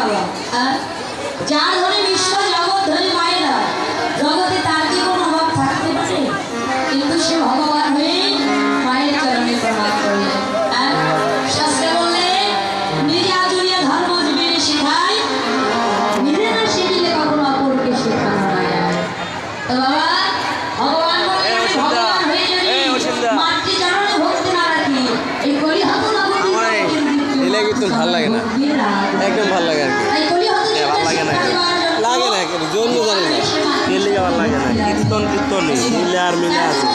বাবা যার ধরে বিশ্ব জগৎ ধরে মায়েরা জগতে তার কি কোনো অভাব থাকতে পারে কিন্তু সে ভগবান হয়ে মায়ের চরণে প্রণাম করলেন শাস্ত্রে বললে নিজে আচরিয়া ধর্ম জীবনে শেখায় নিজে না শিখিলে কখনো অপরকে শেখানো যায় তো বাবা ভগবান ভগবান হয়ে যদি মাতৃ চরণে ভক্তি না রাখি এই কলিহত ভাল লাগে না একদম ভাল লাগে আর কি ভাল লাগে না লাগে না জন্য জানি না এর লিগে ভাল লাগে না কীর্তন কীর্তন মিলে আর মিলে আছে